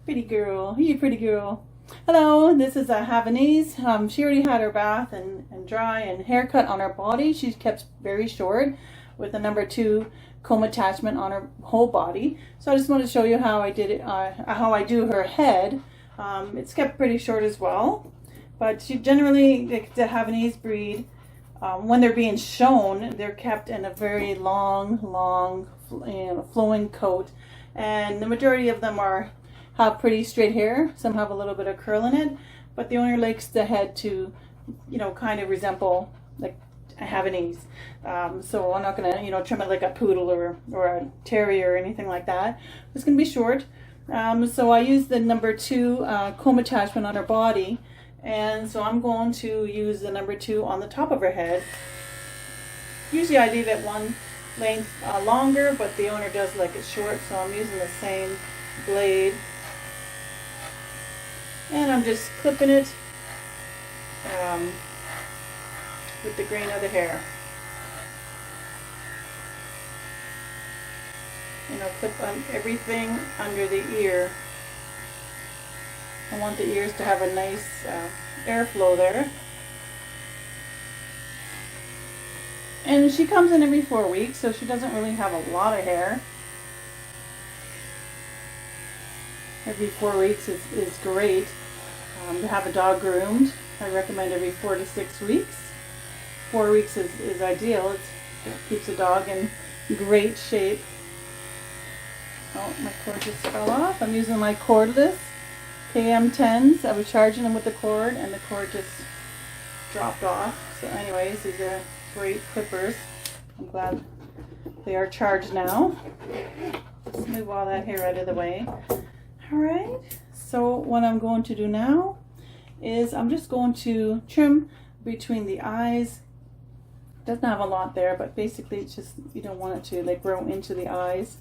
Pretty girl. You pretty girl. Hello, this is a Havenese. She already had her bath and dry and haircut on her body. She's kept very short with a number 2 comb attachment on her whole body. So I just wanted to show you how I did it, how I do her head. It's kept pretty short as well. But she generally, like the Havenese breed, when they're being shown, they're kept in a very long, flowing coat. And the majority of them have pretty straight hair. Some have a little bit of curl in it, but the owner likes the head to, kind of resemble like a Havenese. So I'm not gonna, trim it like a poodle or a terrier or anything like that. It's gonna be short. So I use the number 2 comb attachment on her body, and so I'm going to use the number 2 on the top of her head. Usually I leave it one length longer, but the owner does like it short, so I'm using the same blade. And I'm just clipping it with the grain of the hair. Clip on everything under the ear. I want the ears to have a nice airflow there. And she comes in every 4 weeks, so she doesn't really have a lot of hair. Every 4 weeks is great. To have a dog groomed, I recommend every 4 to 6 weeks. 4 weeks is ideal. It keeps the dog in great shape. Oh, my cord just fell off. I'm using my cordless KM10s. I was charging them with the cord, and the cord just dropped off. So anyways, these are great clippers. I'm glad they are charged now. Let's move all that hair out of the way. Alright, so what I'm going to do now is I'm just going to trim between the eyes. Doesn't have a lot there, but basically it's just, you don't want it to like grow into the eyes.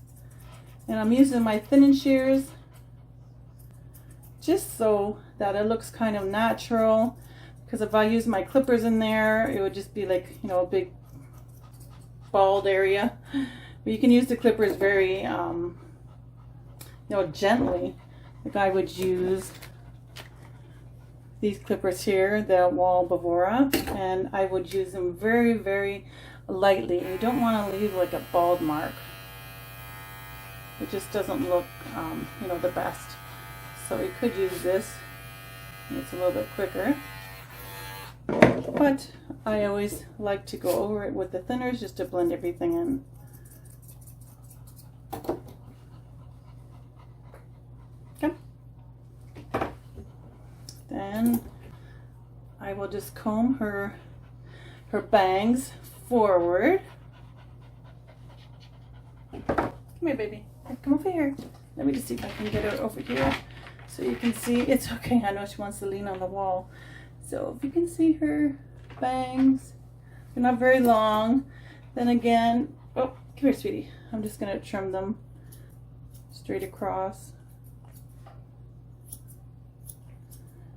And I'm using my thinning shears just so that it looks kind of natural, because if I use my clippers in there, it would just be like, a big bald area. But you can use the clippers very gently. Like I would use these clippers here, the Wall Bavora, and I would use them very, very lightly. You don't want to leave like a bald mark. It just doesn't look, the best. So you could use this. It's a little bit quicker. But I always like to go over it with the thinners just to blend everything in. Okay. Then I will just comb her bangs forward. Come here, baby. Come over here. Let me just see if I can get her over here so you can see. It's okay. I know she wants to lean on the wall. So if you can see her bangs, they're not very long. Then again, oh, come here, sweetie. I'm just going to trim them straight across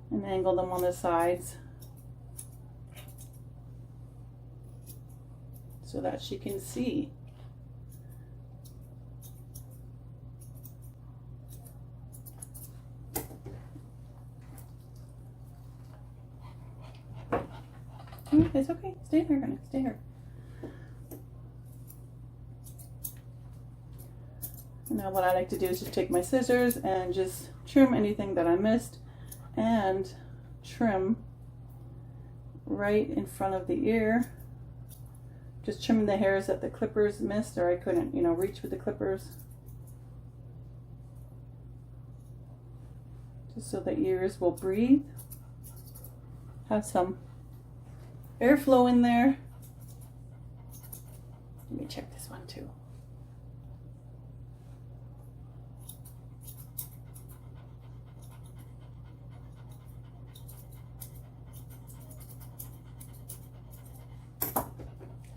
and angle them on the sides so that she can see. It's okay. Stay here, honey. Stay here. Now what I like to do is just take my scissors and just trim anything that I missed, and trim right in front of the ear. Just trimming the hairs that the clippers missed, or I couldn't, reach with the clippers. Just so the ears will breathe. Have some airflow in there. Let me check this one too.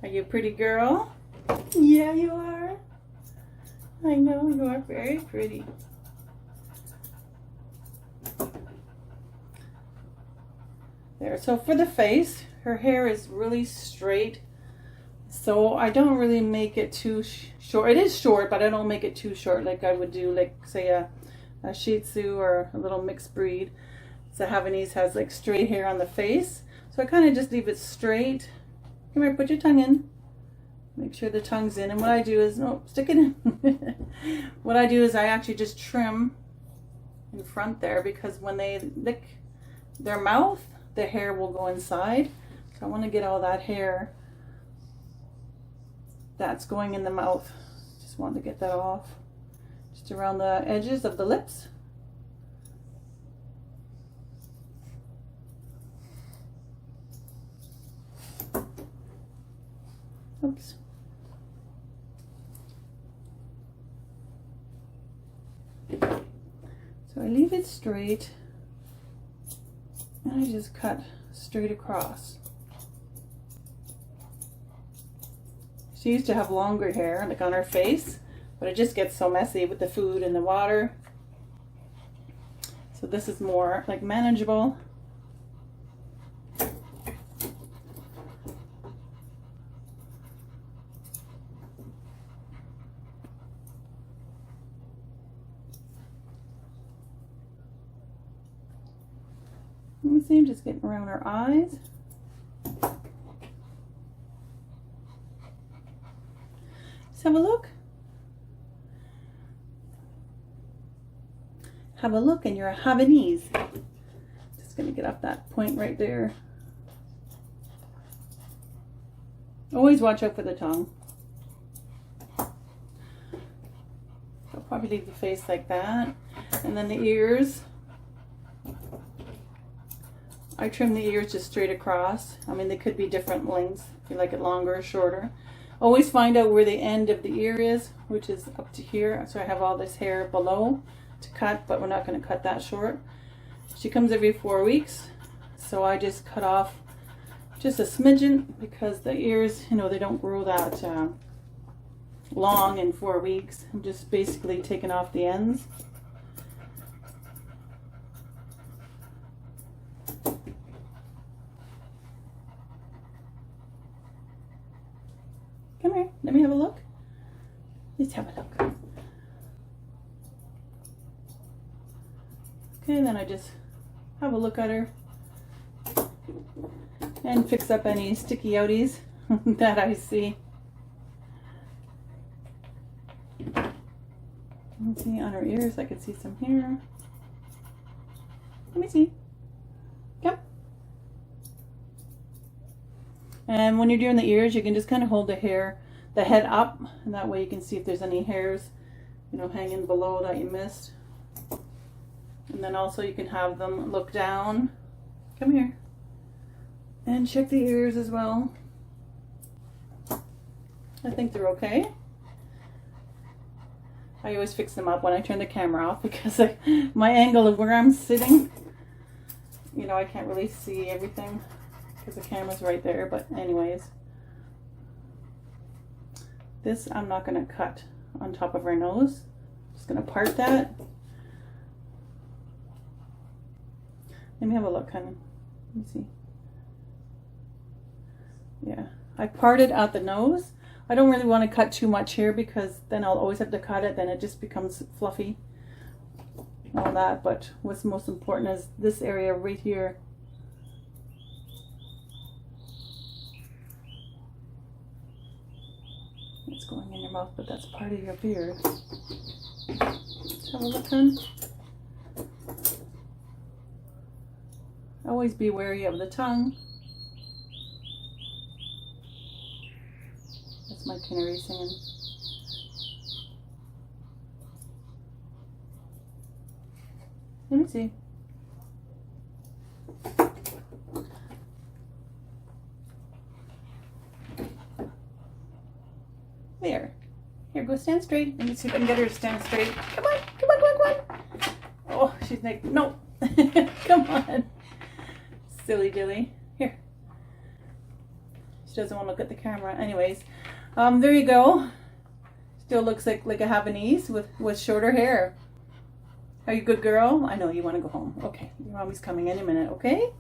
Are you a pretty girl? Yeah, you are. I know, you are very pretty. There, so for the face, her hair is really straight, so I don't really make it too short. It is short, but I don't make it too short like I would do, like say a a Shih Tzu or a little mixed breed. So Havenese has like straight hair on the face. So I kind of just leave it straight. Come here, put your tongue in. Make sure the tongue's in. And what I do is, no, stick it in. What I do is I actually just trim in front there, because when they lick their mouth, the hair will go inside. So I want to get all that hair that's going in the mouth. Just want to get that off. Just around the edges of the lips. Oops. So I leave it straight, and I just cut straight across. She used to have longer hair, like on her face, but it just gets so messy with the food and the water. So this is more like manageable. Let me see, I'm just getting around her eyes. Let's have a look. Have a look, and you're a Havenese. Just gonna get up that point right there. Always watch out for the tongue. I'll probably leave the face like that. And then the ears. I trim the ears just straight across. I mean, they could be different lengths if you like it longer or shorter. Always find out where the end of the ear is, which is up to here. So I have all this hair below to cut, but we're not going to cut that short. She comes every 4 weeks, so I just cut off just a smidgen, because the ears, you know, they don't grow that long in 4 weeks. I'm just basically taking off the ends. Come here, let me have a look. Let's have a look. Okay, then I just have a look at her and fix up any sticky outies that I see. Let's see, on her ears I could see some hair. Let me see. Yep. And when you're doing the ears, you can just kind of hold the head up, and that way you can see if there's any hairs, you know, hanging below that you missed. And then also you can have them look down. Come here. And check the ears as well. I think they're okay. I always fix them up when I turn the camera off, because my angle of where I'm sitting, you know, I can't really see everything because the camera's right there. But anyways, this I'm not going to cut on top of her nose. I'm just going to part that. Let me have a look, honey. Let me see. Yeah, I parted out the nose. I don't really want to cut too much here, because then I'll always have to cut it. Then it just becomes fluffy and all that. But what's most important is this area right here. It's going in your mouth, but that's part of your beard. Let's have a look, hon. Always be wary of the tongue. That's my canary singing. Let me see. There. Here, go stand straight. Let me see if I can get her to stand straight. Come on, come on, come on, come on. Oh, she's like, no. Come on. Silly dilly. Here. She doesn't want to look at the camera. Anyways, there you go. Still looks like a Havenese with shorter hair. Are you a good girl? I know you want to go home. Okay, your mommy's coming any minute, okay?